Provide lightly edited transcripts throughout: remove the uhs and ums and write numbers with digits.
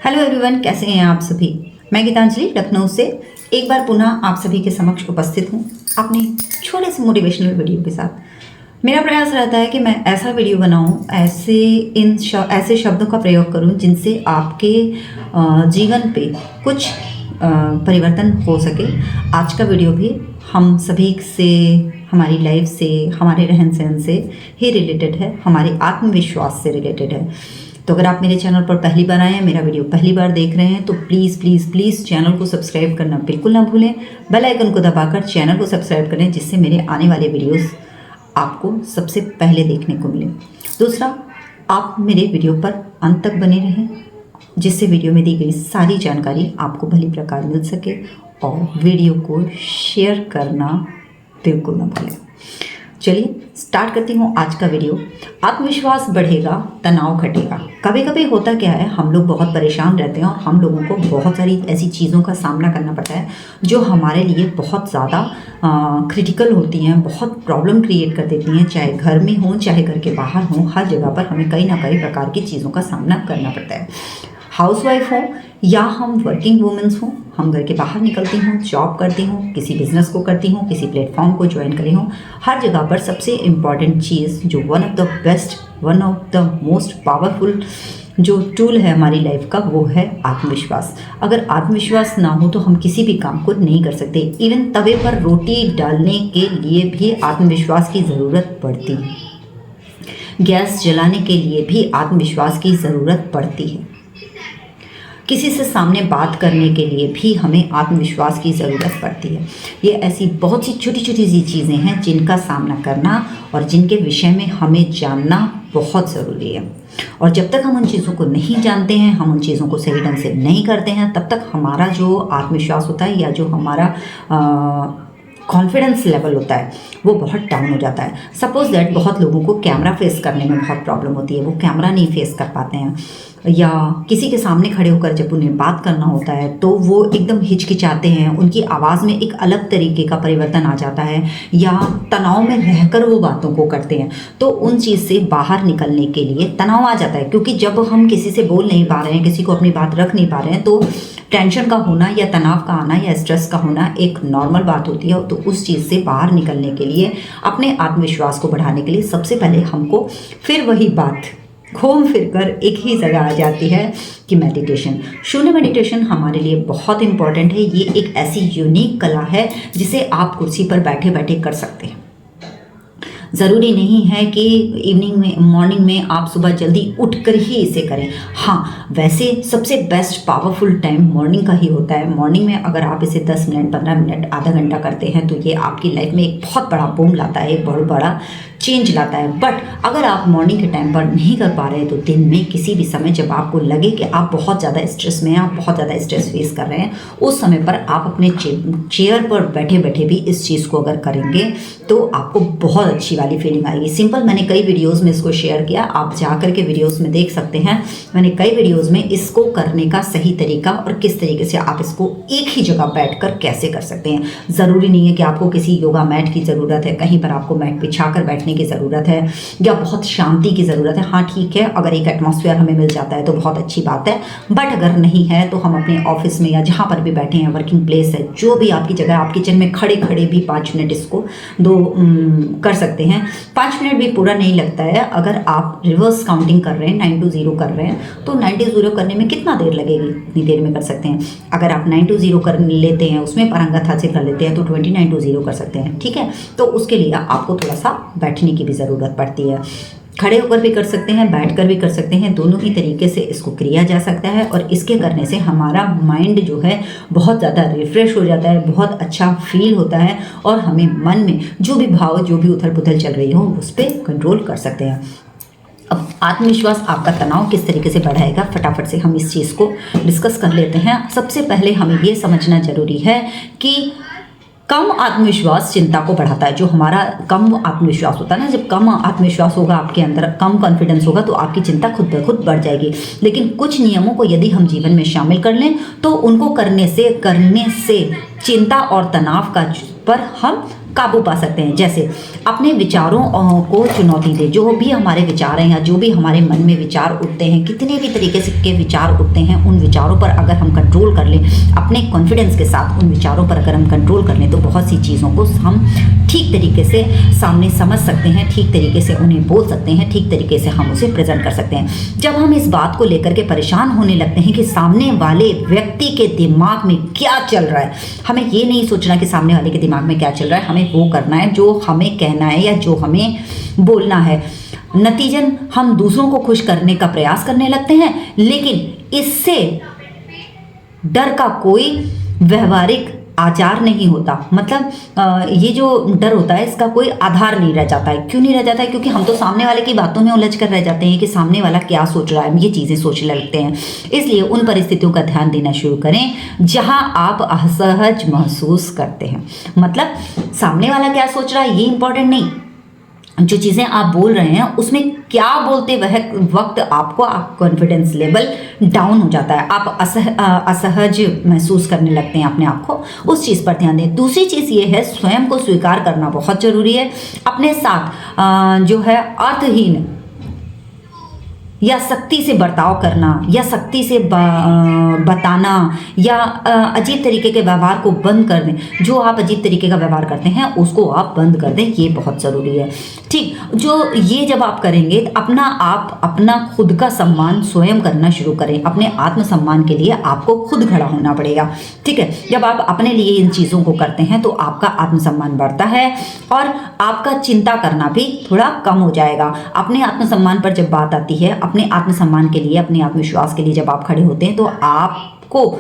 Hello everyone, कैसे हैं आप सभी। मैं गीतांजलि लखनऊ से एक बार पुनः आप सभी के समक्ष उपस्थित हूँ अपने छोटे से मोटिवेशनल वीडियो के साथ। मेरा प्रयास रहता है कि मैं ऐसा वीडियो बनाऊँ, ऐसे शब्दों का प्रयोग करूँ जिनसे आपके जीवन पे कुछ परिवर्तन हो सके। आज का वीडियो भी हम सभी से, हमारी लाइफ से, हमारे रहन सहन से ही रिलेटेड है, हमारे आत्मविश्वास से रिलेटेड है। तो अगर आप मेरे चैनल पर पहली बार आए हैं, मेरा वीडियो पहली बार देख रहे हैं, तो प्लीज़ प्लीज़ प्लीज़ चैनल को सब्सक्राइब करना बिल्कुल ना भूलें। बेल आइकन को दबाकर चैनल को सब्सक्राइब करें, जिससे मेरे आने वाले वीडियोस आपको सबसे पहले देखने को मिले। दूसरा, आप मेरे वीडियो पर अंत तक बने रहें, जिससे वीडियो में दी गई सारी जानकारी आपको भली प्रकार मिल सके, और वीडियो को शेयर करना बिल्कुल ना भूलें। चलिए स्टार्ट करती हूँ आज का वीडियो। आत्मविश्वास बढ़ेगा, तनाव घटेगा। कभी कभी होता क्या है, हम लोग बहुत परेशान रहते हैं और हम लोगों को बहुत सारी ऐसी चीज़ों का सामना करना पड़ता है जो हमारे लिए बहुत ज़्यादा क्रिटिकल होती हैं, बहुत प्रॉब्लम क्रिएट कर देती हैं। चाहे घर में हो, चाहे घर के बाहर हो, हर जगह पर हमें कई ना कई प्रकार की चीज़ों का सामना करना पड़ता है। हाउसवाइफ हो या हम वर्किंग वुमेन्स हों, हम घर के बाहर निकलती हूँ, जॉब करती हूँ, किसी बिजनेस को करती हूँ, किसी प्लेटफॉर्म को ज्वाइन करी हूँ, हर जगह पर सबसे इम्पॉर्टेंट चीज़ जो one of the most powerful जो टूल है हमारी लाइफ का, वो है आत्मविश्वास। अगर आत्मविश्वास ना हो तो हम किसी भी काम को नहीं कर सकते। इवन तवे पर रोटी डालने के लिए भी आत्मविश्वास की ज़रूरत पड़ती है। गैस जलाने के लिए भी आत्मविश्वास की ज़रूरत पड़ती है। किसी से सामने बात करने के लिए भी हमें आत्मविश्वास की ज़रूरत पड़ती है। ये ऐसी बहुत सी छोटी छोटी सी चीज़ें हैं जिनका सामना करना और जिनके विषय में हमें जानना बहुत ज़रूरी है। और जब तक हम उन चीज़ों को नहीं जानते हैं, हम उन चीज़ों को सही ढंग से नहीं करते हैं, तब तक हमारा जो आत्मविश्वास होता है या जो हमारा कॉन्फिडेंस लेवल होता है वो बहुत डाउन हो जाता है। सपोज दैट बहुत लोगों को कैमरा फेस करने में बहुत प्रॉब्लम होती है, वो कैमरा नहीं फेस कर पाते हैं, या किसी के सामने खड़े होकर जब उन्हें बात करना होता है तो वो एकदम हिचकिचाते हैं, उनकी आवाज़ में एक अलग तरीके का परिवर्तन आ जाता है, या तनाव में रहकर वो बातों को करते हैं। तो उन चीज़ से बाहर निकलने के लिए तनाव आ जाता है, क्योंकि जब हम किसी से बोल नहीं पा रहे हैं, किसी को अपनी बात रख नहीं पा रहे हैं, तो टेंशन का होना या तनाव का आना या स्ट्रेस का होना एक नॉर्मल बात होती है। तो उस चीज़ से बाहर निकलने के लिए, अपने आत्मविश्वास को बढ़ाने के लिए सबसे पहले हमको फिर वही बात घूम फिर कर एक ही जगह आ जाती है कि मेडिटेशन। शून्य मेडिटेशन हमारे लिए बहुत इंपॉर्टेंट है। ये एक ऐसी यूनिक कला है जिसे आप कुर्सी पर बैठे बैठे कर सकते हैं। ज़रूरी नहीं है कि मॉर्निंग में आप सुबह जल्दी उठकर ही इसे करें। हाँ, वैसे सबसे बेस्ट पावरफुल टाइम मॉर्निंग का ही होता है। मॉर्निंग में अगर आप इसे 10 मिनट, 15 मिनट, आधा घंटा करते हैं तो ये आपकी लाइफ में एक बहुत बड़ा बूम लाता है, एक बहुत बड़ा चेंज लाता है। बट अगर आप मॉर्निंग के टाइम पर नहीं कर पा रहे, तो दिन में किसी भी समय जब आपको लगे कि आप बहुत ज़्यादा स्ट्रेस में हैं, आप बहुत ज़्यादा स्ट्रेस फेस कर रहे हैं, उस समय पर आप अपने चेयर पर बैठे बैठे भी इस चीज़ को अगर करेंगे तो आपको बहुत अच्छी वाली फीलिंग आएगी। सिंपल, मैंने कई वीडियोज़ में इसको शेयर किया, आप जाकर के वीडियोज़ में देख सकते हैं। मैंने कई वीडियोज़ में इसको करने का सही तरीका और किस तरीके से आप इसको एक ही जगह बैठकर कैसे कर सकते हैं। ज़रूरी नहीं है कि आपको किसी योगा मैट की ज़रूरत है, कहीं पर आपको मैट बिछा कर बैठने की ज़रूरत है, या बहुत शांति की ज़रूरत है। हाँ ठीक है, अगर एक एटमॉस्फेयर हमें मिल जाता है तो बहुत अच्छी बात है। बट अगर नहीं है तो हम अपने ऑफिस में या जहाँ पर भी बैठे हैं, वर्किंग प्लेस है, जो भी आपकी जगह, आप किचन में खड़े खड़े भी 5 मिनट इसको कर सकते हैं। 5 मिनट भी पूरा नहीं लगता है। अगर आप रिवर्स काउंटिंग कर रहे हैं, 9 to 0 कर रहे हैं, तो 9 to 0 करने में कितना देर लगेगी, इतनी देर में कर सकते हैं। अगर आप 9 to 0 कर लेते हैं, उसमें पारंगत हासिल कर लेते हैं, तो 29 to 0 कर सकते हैं। ठीक है, तो उसके लिए आपको थोड़ा सा बैठने की भी ज़रूरत पड़ती है। खड़े होकर भी कर सकते हैं, बैठकर भी कर सकते हैं, दोनों ही तरीके से इसको किया जा सकता है। और इसके करने से हमारा माइंड जो है बहुत ज़्यादा रिफ्रेश हो जाता है, बहुत अच्छा फील होता है, और हमें मन में जो भी भाव, जो भी उथल पुथल चल रही हो, उस पर कंट्रोल कर सकते हैं। अब आत्मविश्वास आपका तनाव किस तरीके से बढ़ाएगा, फटाफट से हम इस चीज़ को डिस्कस कर लेते हैं। सबसे पहले हमें ये समझना जरूरी है कि कम आत्मविश्वास चिंता को बढ़ाता है। जो हमारा कम आत्मविश्वास होता है ना, जब कम आत्मविश्वास होगा आपके अंदर, कम कॉन्फिडेंस होगा, तो आपकी चिंता खुद ब खुद बढ़ जाएगी। लेकिन कुछ नियमों को यदि हम जीवन में शामिल कर लें तो उनको करने से चिंता और तनाव का पर हम काबू पा सकते हैं। जैसे अपने विचारों को चुनौती दे, जो भी हमारे विचार हैं या जो भी हमारे मन में विचार उठते हैं, कितने भी तरीके से के विचार उठते हैं, उन विचारों पर अगर हम कंट्रोल कर लें, अपने कॉन्फिडेंस के साथ उन विचारों पर अगर हम कंट्रोल कर लें, तो बहुत सी चीज़ों को हम ठीक तरीके से सामने समझ सकते हैं, ठीक तरीके से उन्हें बोल सकते हैं, ठीक तरीके से हम उसे प्रेजेंट कर सकते हैं। जब हम इस बात को लेकर के परेशान होने लगते हैं कि सामने वाले व्यक्ति के दिमाग में क्या चल रहा है, हमें ये नहीं सोचना कि सामने वाले के दिमाग में क्या चल रहा है, हमें वो करना है जो हमें कहना है या जो हमें बोलना है। नतीजन हम दूसरों को खुश करने का प्रयास करने लगते हैं, लेकिन इससे डर का कोई व्यवहारिक आचार नहीं होता। मतलब ये जो डर होता है इसका कोई आधार नहीं रह जाता है। क्यों नहीं रह जाता है? क्योंकि हम तो सामने वाले की बातों में उलझ कर रह जाते हैं कि सामने वाला क्या सोच रहा है, ये चीज़ें सोचने लगते हैं। इसलिए उन परिस्थितियों का ध्यान देना शुरू करें जहां आप असहज महसूस करते हैं। मतलब सामने वाला क्या सोच रहा है ये इंपॉर्टेंट नहीं, जो चीज़ें आप बोल रहे हैं उसमें क्या बोलते वह वक्त आपको कॉन्फिडेंस लेवल डाउन हो जाता है, आप असहज महसूस करने लगते हैं अपने आप को। उस चीज़ पर ध्यान दें। दूसरी चीज़ ये है, स्वयं को स्वीकार करना बहुत ज़रूरी है। अपने साथ जो है अर्थहीन या सख्ती से बर्ताव करना या सख्ती से बताना या अजीब तरीके के व्यवहार को बंद कर दें। जो आप अजीब तरीके का व्यवहार करते हैं उसको आप बंद कर दें, ये बहुत ज़रूरी है। ठीक, जो ये जब आप करेंगे अपना खुद का सम्मान स्वयं करना शुरू करें। अपने आत्मसम्मान के लिए आपको खुद खड़ा होना पड़ेगा। ठीक है, जब आप अपने लिए इन चीज़ों को करते हैं तो आपका आत्मसम्मान बढ़ता है और आपका चिंता करना भी थोड़ा कम हो जाएगा। अपने आत्मसम्मान पर जब बात आती है, अपने आत्मसम्मान के लिए, अपने आत्मविश्वास के लिए जब आप खड़े होते हैं तो आपको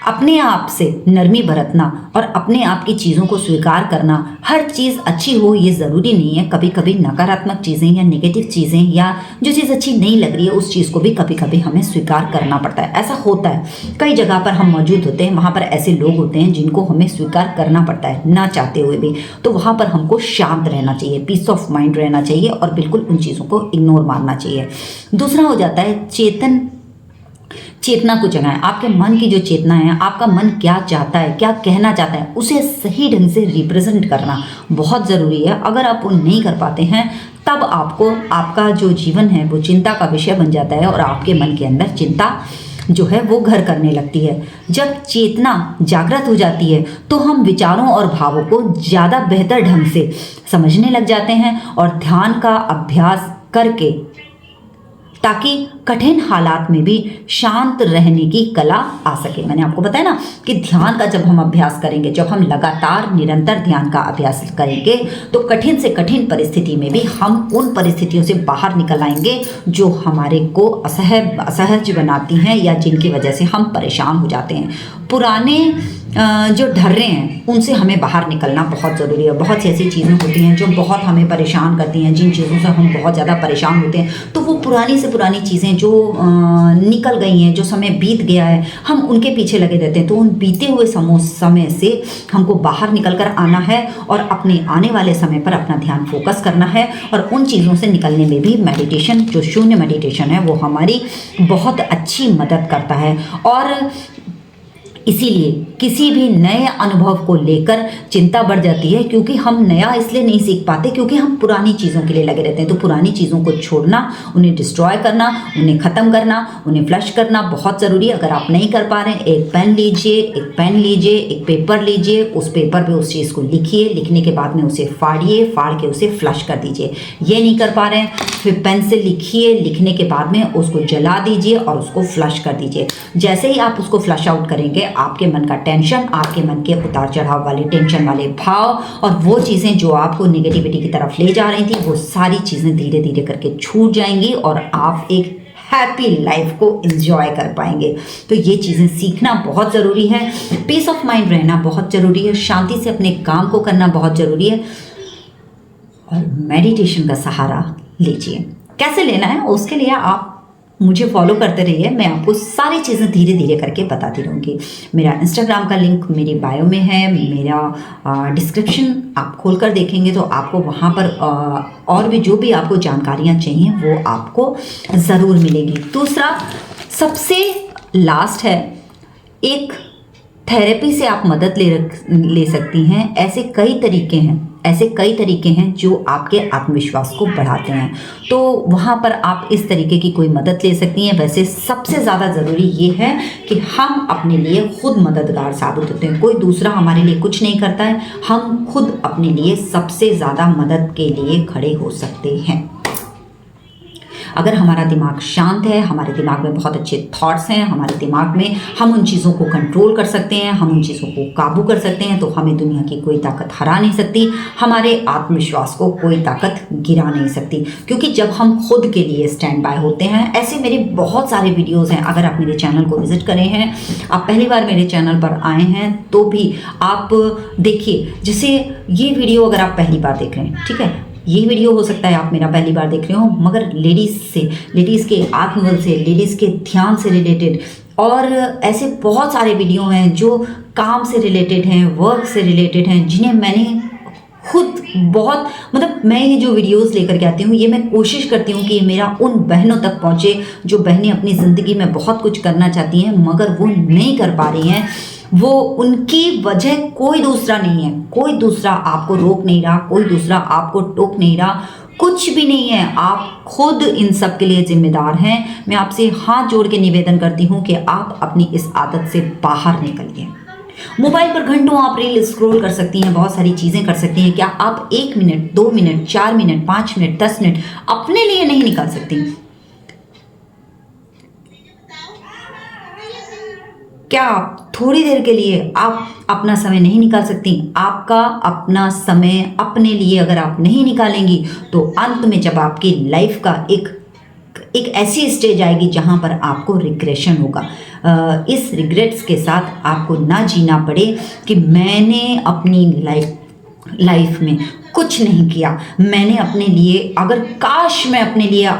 अपने आप से नरमी बरतना और अपने आप की चीज़ों को स्वीकार करना। हर चीज़ अच्छी हो ये ज़रूरी नहीं है। कभी कभी नकारात्मक चीज़ें या नेगेटिव चीज़ें या जो चीज़ अच्छी नहीं लग रही है उस चीज़ को भी कभी कभी हमें स्वीकार करना पड़ता है। ऐसा होता है, कई जगह पर हम मौजूद होते हैं, वहाँ पर ऐसे लोग होते हैं जिनको हमें स्वीकार करना पड़ता है ना चाहते हुए भी। तो वहाँ पर हमको शांत रहना चाहिए, पीस ऑफ माइंड रहना चाहिए और बिल्कुल उन चीज़ों को इग्नोर मारना चाहिए। दूसरा हो जाता है चेतना को जगाएं। आपके मन की जो चेतना है, आपका मन क्या चाहता है, क्या कहना चाहता है, उसे सही ढंग से रिप्रेजेंट करना बहुत ज़रूरी है। अगर आप वो नहीं कर पाते हैं तब आपका जो जीवन है वो चिंता का विषय बन जाता है और आपके मन के अंदर चिंता जो है वो घर करने लगती है। जब चेतना जागृत हो जाती है तो हम विचारों और भावों को ज़्यादा बेहतर ढंग से समझने लग जाते हैं और ध्यान का अभ्यास करके ताकि कठिन हालात में भी शांत रहने की कला आ सके। मैंने आपको बताया ना कि ध्यान का जब हम अभ्यास करेंगे, जब हम लगातार निरंतर ध्यान का अभ्यास करेंगे तो कठिन से कठिन परिस्थिति में भी हम उन परिस्थितियों से बाहर निकल आएंगे जो हमारे को असहज बनाती हैं या जिनकी वजह से हम परेशान हो जाते हैं। पुराने जो ढर्रे हैं उनसे हमें बाहर निकलना बहुत ज़रूरी है। बहुत सी ऐसी चीज़ें होती हैं जो बहुत हमें परेशान करती हैं, जिन चीज़ों से हम बहुत ज़्यादा परेशान होते हैं, तो वो पुरानी से पुरानी चीज़ें जो निकल गई हैं, जो समय बीत गया है, हम उनके पीछे लगे रहते हैं। तो उन बीते हुए समय से हमको बाहर निकल कर आना है और अपने आने वाले समय पर अपना ध्यान फोकस करना है। और उन चीज़ों से निकलने में भी मेडिटेशन, जो शून्य मेडिटेशन है, वो हमारी बहुत अच्छी मदद करता है। और इसीलिए किसी भी नए अनुभव को लेकर चिंता बढ़ जाती है, क्योंकि हम नया इसलिए नहीं सीख पाते क्योंकि हम पुरानी चीज़ों के लिए लगे रहते हैं। तो पुरानी चीज़ों को छोड़ना, उन्हें डिस्ट्रॉय करना, उन्हें ख़त्म करना, उन्हें फ्लश करना बहुत ज़रूरी है। अगर आप नहीं कर पा रहे हैं, एक पेन लीजिए, एक पेपर लीजिए, उस पेपर पे उस चीज़ को लिखिए, लिखने के बाद में उसे फाड़िए, फाड़ के उसे फ्लश कर दीजिए। ये नहीं कर पा रहे हैं, फिर पेन से लिखिए, लिखने के बाद में उसको जला दीजिए और उसको फ्लश कर दीजिए। जैसे ही आप उसको फ्लश आउट करेंगे, आपके मन का टेंशन, आपके मन के उतार चढ़ाव वाले टेंशन वाले भाव और वो चीज़ें जो आपको नेगेटिविटी की तरफ ले जा रही थी, वो सारी चीज़ें धीरे धीरे करके छूट जाएंगी और आप एक हैप्पी लाइफ को एंजॉय कर पाएंगे। तो ये चीज़ें सीखना बहुत ज़रूरी है। पीस ऑफ माइंड रहना बहुत ज़रूरी है। शांति से अपने काम को करना बहुत ज़रूरी है और मेडिटेशन का सहारा लीजिए। कैसे लेना है उसके लिए आप मुझे फॉलो करते रहिए। मैं आपको सारी चीज़ें धीरे धीरे करके बताती रहूँगी। मेरा इंस्टाग्राम का लिंक मेरी बायो में है, मेरा डिस्क्रिप्शन आप खोल कर देखेंगे तो आपको वहाँ पर और भी जो भी आपको जानकारियाँ चाहिए वो आपको ज़रूर मिलेगी। दूसरा सबसे लास्ट है, एक थेरेपी से आप मदद ले सकती हैं। ऐसे कई तरीके हैं ऐसे कई तरीके हैं जो आपके आत्मविश्वास को बढ़ाते हैं, तो वहाँ पर आप इस तरीके की कोई मदद ले सकती हैं। वैसे सबसे ज़्यादा ज़रूरी ये है कि हम अपने लिए खुद मददगार साबित होते हैं, कोई दूसरा हमारे लिए कुछ नहीं करता है, हम खुद अपने लिए सबसे ज़्यादा मदद के लिए खड़े हो सकते हैं। अगर हमारा दिमाग शांत है, हमारे दिमाग में बहुत अच्छे थॉट्स हैं, हमारे दिमाग में हम उन चीज़ों को कंट्रोल कर सकते हैं, हम उन चीज़ों को काबू कर सकते हैं, तो हमें दुनिया की कोई ताकत हरा नहीं सकती, हमारे आत्मविश्वास को कोई ताकत गिरा नहीं सकती। क्योंकि जब हम खुद के लिए स्टैंड बाय होते हैं, ऐसे मेरे बहुत सारे वीडियोज़ हैं। अगर आप मेरे चैनल को विजिट करे हैं, आप पहली बार मेरे चैनल पर आए हैं, तो भी आप देखिए, जैसे ये वीडियो अगर आप पहली बार देख रहे हैं, ठीक है, ये वीडियो हो सकता है आप मेरा पहली बार देख रहे हो, मगर लेडीज़ के आत्मबल से, लेडीज़ के ध्यान से रिलेटेड और ऐसे बहुत सारे वीडियो हैं जो काम से रिलेटेड हैं, वर्क से रिलेटेड हैं, जिन्हें मैंने खुद बहुत मैं ये जो वीडियोस लेकर के आती हूँ, ये मैं कोशिश करती हूँ कि ये मेरा उन बहनों तक पहुँचे जो बहनें अपनी ज़िंदगी में बहुत कुछ करना चाहती हैं मगर वो नहीं कर पा रही हैं। वो उनकी वजह कोई दूसरा नहीं है, कोई दूसरा आपको रोक नहीं रहा, कोई दूसरा आपको टोक नहीं रहा, कुछ भी नहीं है, आप खुद इन सब के लिए जिम्मेदार हैं। मैं आपसे हाथ जोड़ के निवेदन करती हूँ कि आप अपनी इस आदत से बाहर निकलिए। मोबाइल पर घंटों आप रील स्क्रॉल कर सकती हैं, बहुत सारी चीज़ें कर सकती हैं, क्या आप 1 minute, 2 minute, 4 minute, 5 minute, 10 minute अपने लिए नहीं निकाल सकती? क्या आप थोड़ी देर के लिए आप अपना समय नहीं निकाल सकती? आपका अपना समय अपने लिए अगर आप नहीं निकालेंगी तो अंत में जब आपकी लाइफ का एक ऐसी स्टेज आएगी जहां पर आपको रिग्रेशन होगा, इस रिग्रेट्स के साथ आपको ना जीना पड़े कि मैंने अपनी लाइफ में कुछ नहीं किया, मैंने अपने लिए, अगर काश मैं अपने लिए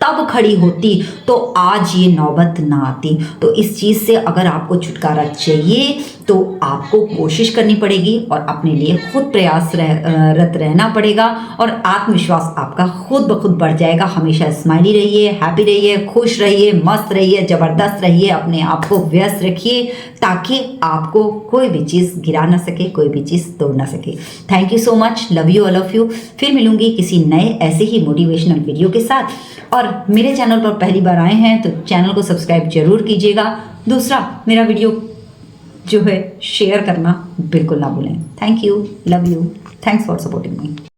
तब खड़ी होती तो आज ये नौबत ना आती। तो इस चीज़ से अगर आपको छुटकारा चाहिए तो आपको कोशिश करनी पड़ेगी और अपने लिए खुद प्रयासरत रहना पड़ेगा और आत्मविश्वास आपका खुद ब खुद बढ़ जाएगा। हमेशा स्माइली रहिए, हैप्पी रहिए, खुश रहिए, मस्त रहिए, ज़बरदस्त रहिए, अपने आप को व्यस्त रखिए ताकि आपको कोई भी चीज़ गिरा ना सके, कोई भी चीज़ तोड़ ना सके। Thank you so much, love you all of you. फिर मिलूंगी किसी नए ऐसे ही मोटिवेशनल वीडियो के साथ, और मेरे चैनल पर पहली बार आए हैं तो चैनल को सब्सक्राइब जरूर कीजिएगा। दूसरा, मेरा वीडियो जो है शेयर करना बिल्कुल ना भूलें। Thank you, love you, thanks for supporting me.